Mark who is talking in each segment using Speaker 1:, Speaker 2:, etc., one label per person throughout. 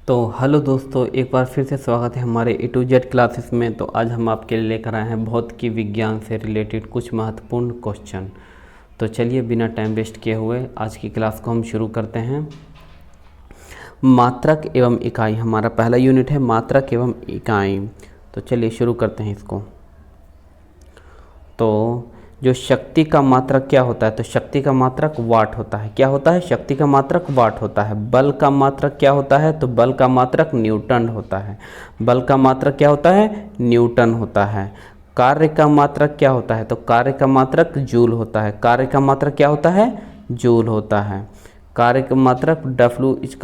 Speaker 1: तो हेलो दोस्तों, एक बार फिर से स्वागत है हमारे ए टू जेड क्लासेस में। तो आज हम आपके लिए लेकर आए हैं भौतिकी विज्ञान से रिलेटेड कुछ महत्वपूर्ण क्वेश्चन। तो चलिए बिना टाइम वेस्ट किए हुए आज की क्लास को हम शुरू करते हैं। मात्रक एवं इकाई हमारा पहला यूनिट है, मात्रक एवं इकाई। तो चलिए शुरू करते हैं इसको। तो जो शक्ति का मात्रक क्या होता है, तो शक्ति का मात्रक वाट होता है। क्या होता है? शक्ति का मात्रक वाट होता है। बल का मात्रक क्या होता है? तो बल का मात्रक न्यूटन होता है। बल का मात्रक क्या होता है? न्यूटन होता है। कार्य का मात्रक क्या होता है? तो कार्य का मात्रक जूल होता है। कार्य का मात्रक क्या होता है? जूल होता है। कार्य का मात्रक W=F/s।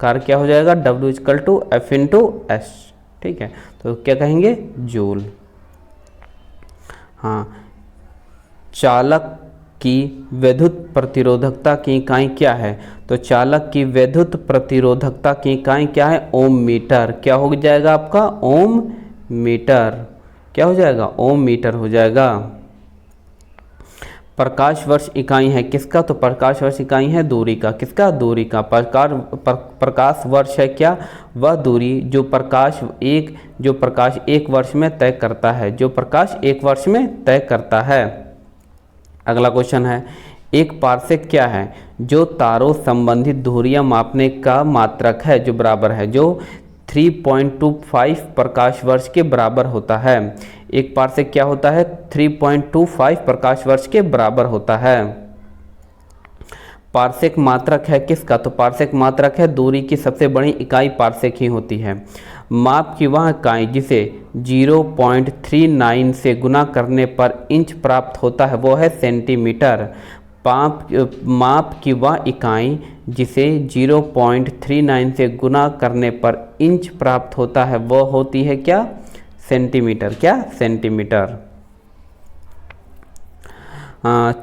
Speaker 1: कार्य क्या हो जाएगा? W=F/s। ठीक है, तो क्या कहेंगे? जूल। हाँ, चालक की विद्युत प्रतिरोधकता की इकाई क्या है? तो चालक की विद्युत प्रतिरोधकता की इकाई क्या है? ओम मीटर। क्या हो जाएगा आपका? ओम मीटर। क्या हो जाएगा? ओम मीटर हो जाएगा। प्रकाश वर्ष इकाई है किसका? तो प्रकाश वर्ष इकाई है दूरी का। किसका? दूरी का। प्रकाश वर्ष है क्या? वह दूरी जो प्रकाश एक वर्ष में तय करता है। जो प्रकाश एक वर्ष में तय करता है। अगला क्वेश्चन है, एक पारसेक क्या है? जो तारों संबंधित दूरियां मापने का मात्रक है, जो बराबर है, जो 3.25 प्रकाश वर्ष के बराबर होता है। एक पारसेक क्या होता है? 3.25 प्रकाश वर्ष के बराबर होता है। पारसेक मात्रक है किसका? तो पारसेक मात्रक है दूरी की सबसे बड़ी इकाई पारसेक ही होती है। माप की वह इकाई जिसे 0.39 से गुना करने पर इंच प्राप्त होता है वो है सेंटीमीटर। माप की वह इकाई जिसे 0.39 से गुना करने पर इंच प्राप्त होता है वह होती है क्या? सेंटीमीटर। क्या? सेंटीमीटर।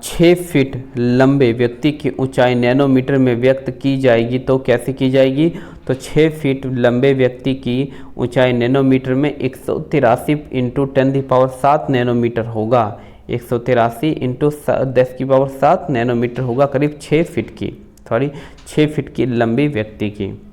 Speaker 1: 6 फीट लंबे व्यक्ति की ऊंचाई नैनोमीटर में व्यक्त की जाएगी, तो कैसे की जाएगी? तो 6 फीट लंबे व्यक्ति की ऊंचाई नैनोमीटर में 183 × 10⁷ नैनोमीटर होगा। 183 × 10⁷ नैनोमीटर होगा, करीब 6 फीट की लंबी व्यक्ति की।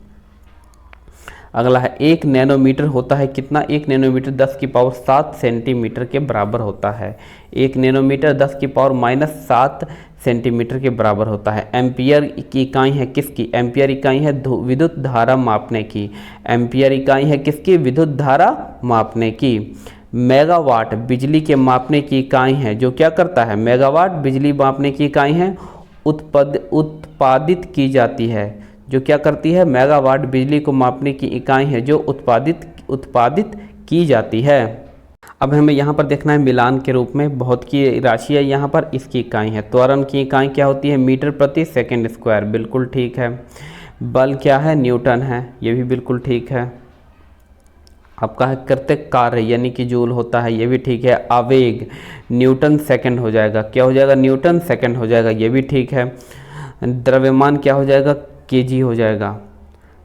Speaker 1: अगला है, 1 नैनोमीटर होता है कितना? 1 नैनोमीटर 10⁷ सेंटीमीटर के बराबर होता है। 1 नैनोमीटर 10⁻⁷ सेंटीमीटर के बराबर होता है। एम्पियर की इकाई है किसकी? एम्पियर इकाई है विद्युत धारा मापने की। एम्पियर इकाई है किसकी? विद्युत धारा मापने की। मेगावाट बिजली के मापने की इकाई है जो क्या करता है? मेगावाट बिजली मापने की इकाई है उत्पादित की जाती है। जो क्या करती है? मेगावाट बिजली को मापने की इकाई है जो उत्पादित की जाती है। अब हमें यहाँ पर देखना है मिलान के रूप में बहुत की राशि है, यहाँ पर इसकी इकाई है। त्वरण की इकाई क्या होती है? मीटर प्रति सेकंड स्क्वायर। बिल्कुल ठीक है। बल क्या है? न्यूटन है। ये भी बिल्कुल ठीक है। आपका है कृत्य कार्य यानी कि जूल होता है, ये भी ठीक है। आवेग न्यूटन सेकंड हो जाएगा। क्या हो जाएगा? न्यूटन सेकंड हो जाएगा, ये भी ठीक है। द्रव्यमान क्या हो जाएगा? केजी हो जाएगा।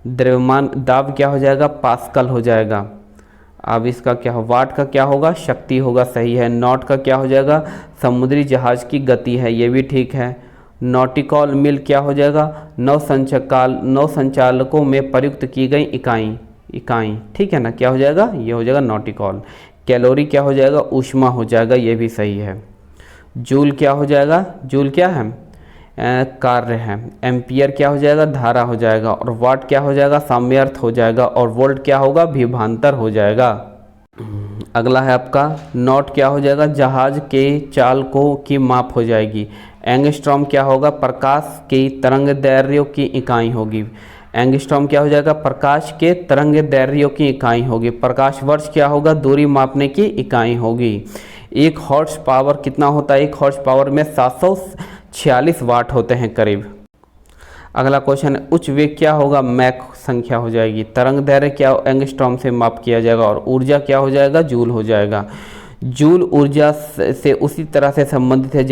Speaker 1: द्रव्यमान दाब क्या हो जाएगा? पास्कल हो जाएगा। अब इसका क्या हो? वाट का क्या होगा? शक्ति होगा, सही है। नॉट का क्या हो जाएगा? समुद्री जहाज की गति है, ये भी ठीक है। नॉटिकल मील क्या हो जाएगा? नौ संचालकों में प्रयुक्त की गई इकाई, ठीक है ना? क्या हो जाएगा? ये हो जाएगा नॉटिकल। कैलोरी क्या हो जाएगा? ऊष्मा हो जाएगा, ये भी सही है। जूल क्या हो जाएगा? जूल क्या है? कार्य है। एम्पियर क्या हो जाएगा? धारा हो जाएगा। और वाट क्या हो जाएगा? साम्यार्थ हो जाएगा। और वोल्ट क्या होगा? विभवांतर हो जाएगा। अगला है आपका नॉट क्या हो जाएगा? जहाज के चालकों की माप हो जाएगी। एंगस्ट्रॉम क्या होगा? प्रकाश की तरंग दैर्ध्यों की इकाई होगी। एंगस्ट्रॉम क्या हो जाएगा? प्रकाश के तरंग दैर्ध्यों की इकाई होगी। प्रकाश वर्ष क्या होगा? दूरी मापने की इकाई होगी। 1 हॉर्स पावर कितना होता है? 1 हॉर्स पावर में 746 वाट होते हैं करीब। अगला क्वेश्चन है, उच्च वेग क्या होगा? मैक संख्या हो जाएगी। तरंग दैर्ध्य क्या एंगस्ट्रॉम से माप किया जाएगा। और ऊर्जा क्या हो जाएगा? जूल हो जाएगा। जूल ऊर्जा से उसी तरह से संबंधित है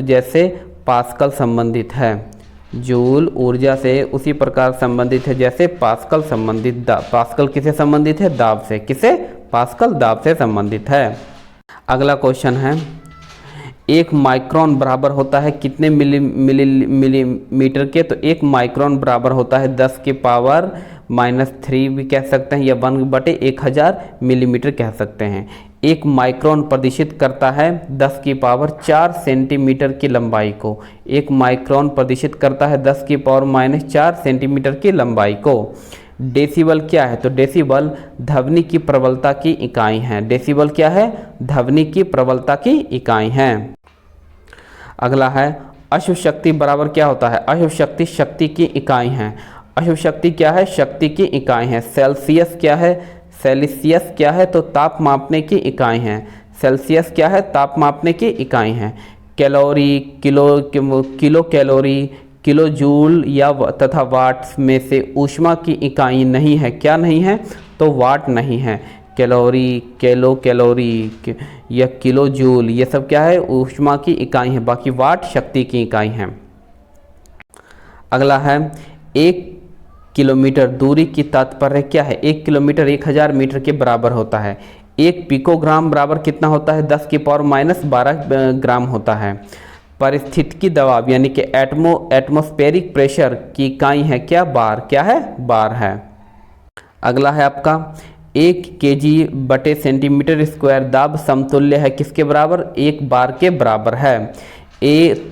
Speaker 1: जैसे पास्कल संबंधित है। जूल ऊर्जा से उसी प्रकार संबंधित है जैसे पास्कल संबंधित। पास्कल किसे संबंधित है? दाब से। किसे? पास्कल दाब से संबंधित है। अगला क्वेश्चन है, 1 माइक्रोन बराबर होता है कितने मिलीमीटर के? तो 1 माइक्रोन बराबर होता है 10 की पावर -3 भी कह सकते हैं, या 1/1000 मिलीमीटर कह सकते हैं। 1 माइक्रोन प्रदर्शित करता है 10 की पावर 4 सेंटीमीटर की लंबाई को। 1 माइक्रोन प्रदर्शित करता है 10 की पावर -4 सेंटीमीटर की लंबाई को। डेसिबल क्या है? तो डेसिबल ध्वनि की प्रबलता की इकाई है। डेसिबल क्या है? ध्वनि की प्रबलता की इकाई है। अगला है अश्व शक्ति बराबर क्या होता है? अश्व शक्ति शक्ति की इकाई है। अश्व शक्ति क्या है? शक्ति की इकाई है। सेल्सियस क्या है? सेल्सियस क्या है? तो ताप मापने की इकाई है। सेल्सियस क्या है? ताप मापने की इकाई है। Calorie, kilo calorie, kilo joule या तथा वाट्स में से ऊष्मा की इकाई नहीं है। क्या नहीं है? तो वाट नहीं है। कैलोरी, कैलोरी या किलो जूल ये सब क्या है? ऊष्मा की इकाई है। बाकी वाट शक्ति की इकाई है। अगला है 1 किलोमीटर दूरी की तात्पर्य क्या है? 1 किलोमीटर 1000 मीटर के बराबर होता है। 1 पिकोग्राम बराबर कितना होता है? 10 की पावर -12 ग्राम होता है। परिस्थितिकी दबाव यानी कि एटमॉस्फेरिक प्रेशर की इकाई है क्या? बार। क्या है? बार है। अगला है आपका 1 kg/सेंटीमीटर² दाब समतुल्य है किसके बराबर? 1 बार के बराबर है।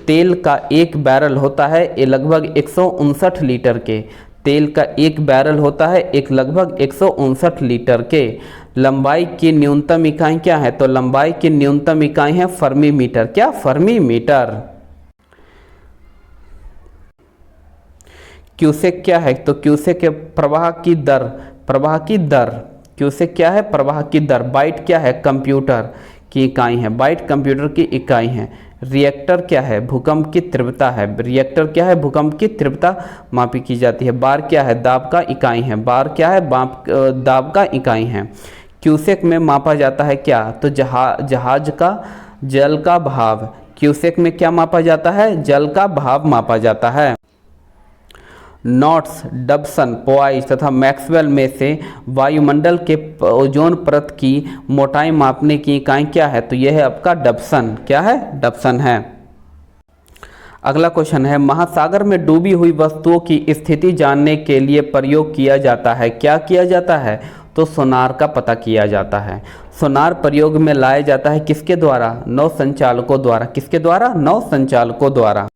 Speaker 1: तेल का 1 बैरल होता है ये लगभग 159 लीटर के। तेल का 1 बैरल होता है एक लगभग 159 लीटर के। लंबाई की न्यूनतम इकाई क्या है? तो लंबाई की न्यूनतम इकाई है फर्मी मीटर। क्या? Fermi metre. क्यूसेक क्या है? तो क्यूसेक प्रवाह की दर। प्रवाह की दर। क्यूसेक क्या है? प्रवाह की दर। बाइट क्या है? कंप्यूटर की इकाई है। बाइट कंप्यूटर की इकाई है। रिएक्टर क्या है? भूकंप की तीव्रता है। रिएक्टर क्या है? भूकंप की तीव्रता मापी की जाती है। बार क्या है? दाब का इकाई है। बार क्या है? दाब का इकाई है। क्यूसेक में मापा जाता है क्या? तो जहाज का जल का भाव। क्यूसेक में क्या मापा जाता है? जल का भाव मापा जाता है। नॉट्स, डबसन, पोआइस तथा मैक्सवेल में से वायुमंडल के ओजोन परत की मोटाई मापने की इकाई क्या है? तो यह है आपका डबसन। क्या है? डबसन है। अगला क्वेश्चन है महासागर में डूबी हुई वस्तुओं की स्थिति जानने के लिए प्रयोग किया जाता है। क्या किया जाता है? तो सोनार का पता किया जाता है। सोनार प्रयोग में लाया जाता है किसके द्वारा? नौ संचालकों द्वारा। किसके द्वारा? नौ संचालकों द्वारा।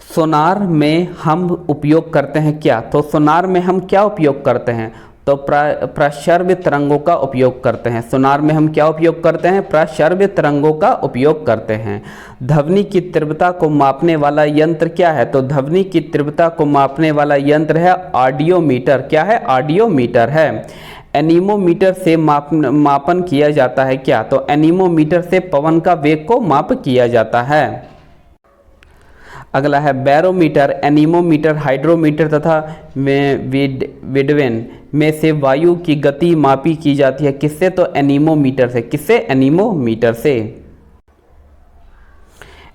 Speaker 1: सोनार में हम उपयोग करते हैं क्या? तो सोनार में हम क्या उपयोग करते हैं? तो प्रश्रव्य तरंगों का उपयोग करते हैं। सोनार में हम क्या उपयोग करते हैं? प्रश्रव्य तरंगों का उपयोग करते हैं। ध्वनि की तीव्रता को मापने वाला यंत्र क्या है? तो ध्वनि की तीव्रता को मापने वाला यंत्र है ऑडियोमीटर। क्या है? ऑडियोमीटर है। एनीमोमीटर से मापन किया जाता है क्या? तो एनीमोमीटर से पवन का वेग को माप किया जाता है। अगला है बैरोमीटर, एनीमोमीटर, हाइड्रोमीटर तथा विडवेन में से वायु की गति मापी की जाती है किससे? तो एनीमोमीटर से। किससे? एनीमोमीटर से।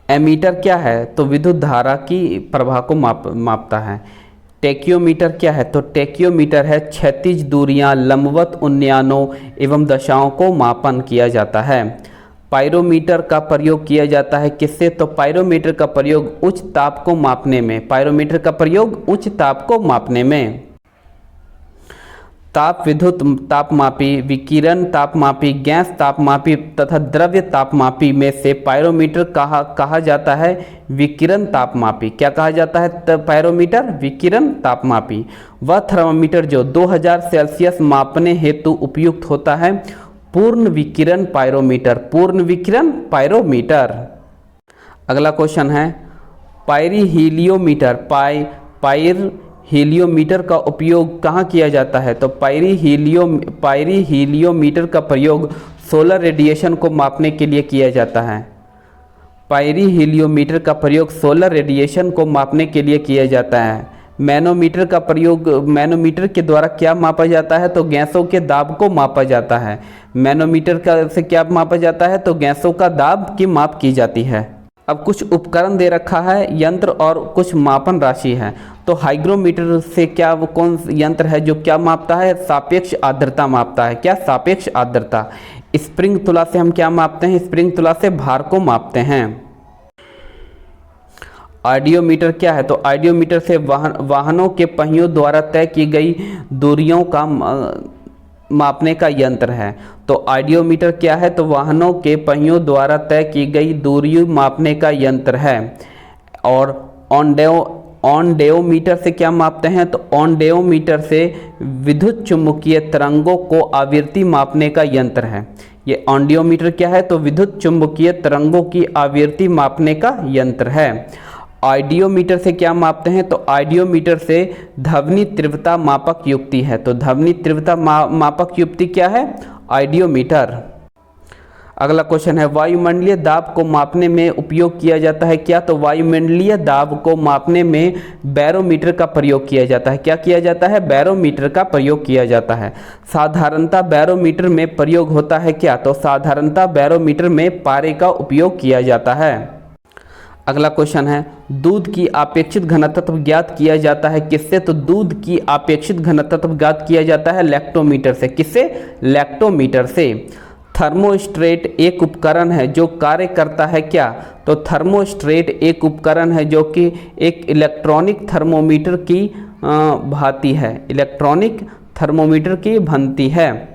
Speaker 1: एमीटर क्या है? तो विद्युत धारा की प्रवाह को मापता है। टेकियोमीटर क्या है? तो टेकियोमीटर है क्षैतिज दूरियां, लंबवत उन्नयनों एवं दशाओं को मापन किया जाता है। पायरोमीटर का प्रयोग किया जाता है किससे? तो पायरोमीटर का प्रयोग उच्च ताप को मापने में। पायरोमीटर का प्रयोग उच्च ताप को मापने में। ताप विद्युत तापमापी, विकिरण तापमापी, गैस तापमापी तथा द्रव्य तापमापी में से पायरोमीटर कहा जाता है विकिरण तापमापी। क्या कहा जाता है? पायरोमीटर विकिरण तापमापी। वह थर्मामीटर जो 2000 सेल्सियस मापने हेतु उपयुक्त होता है पूर्ण विकिरण पायरोमीटर। पूर्ण विकिरण पायरोमीटर। अगला क्वेश्चन है पायरीहीलियोमीटर। पायरीहीलियोमीटर का उपयोग कहाँ किया जाता है? तो पायरीहीलियोमीटर का प्रयोग सोलर रेडिएशन को मापने के लिए किया जाता है। पायरीहीलियोमीटर का प्रयोग सोलर रेडिएशन को मापने के लिए किया जाता है। मैनोमीटर का प्रयोग, मैनोमीटर के द्वारा क्या मापा जाता है? तो गैसों के दाब को मापा जाता है। मैनोमीटर का से क्या मापा जाता है? तो गैसों का दाब की माप की जाती है। अब कुछ उपकरण दे रखा है, यंत्र और कुछ मापन राशि है। तो हाइग्रोमीटर से क्या वो कौन यंत्र है जो क्या मापता है? सापेक्ष आर्द्रता मापता है। क्या? सापेक्ष आर्द्रता। स्प्रिंग तुला से हम क्या मापते हैं? स्प्रिंग तुला से भार को मापते हैं। आइडियोमीटर क्या है? तो आइडियोमीटर से वाहनों के पहियों द्वारा तय की गई दूरियों का मापने का यंत्र है। तो आइडियोमीटर क्या है? तो वाहनों के पहियों द्वारा तय की गई दूरी मापने का यंत्र है। और ऑनडेओमीटर से क्या मापते हैं? तो ऑनडेओमीटर से विद्युत चुम्बकीय तरंगों को आवृत्ति मापने का यंत्र है। ये ऑनडेओमीटर क्या है? तो विद्युत चुम्बकीय तरंगों की आवृत्ति मापने का यंत्र है। आइडियोमीटर से क्या मापते हैं? तो आइडियोमीटर से ध्वनि तीव्रता मापक युक्ति है। तो ध्वनि तीव्रता मापक युक्ति क्या है? आइडियोमीटर। अगला क्वेश्चन है, वायुमंडलीय दाब को मापने में उपयोग किया जाता है क्या? तो वायुमंडलीय दाब को मापने में बैरोमीटर का प्रयोग किया जाता है। क्या किया जाता है? बैरोमीटर का प्रयोग किया जाता है। साधारणतः बैरोमीटर में प्रयोग होता है क्या? तो साधारणतः बैरोमीटर में पारे का उपयोग किया जाता है। अगला क्वेश्चन है, दूध की अपेक्षित घनत्व ज्ञात किया जाता है किससे? तो दूध की अपेक्षित घनत्व ज्ञात किया जाता है लैक्टोमीटर से। किससे? लैक्टोमीटर से। थर्मोस्टेट एक उपकरण है जो कार्य करता है क्या? तो थर्मोस्टेट एक उपकरण है जो कि एक इलेक्ट्रॉनिक थर्मोमीटर की भांति है। इलेक्ट्रॉनिक थर्मोमीटर की भांति है।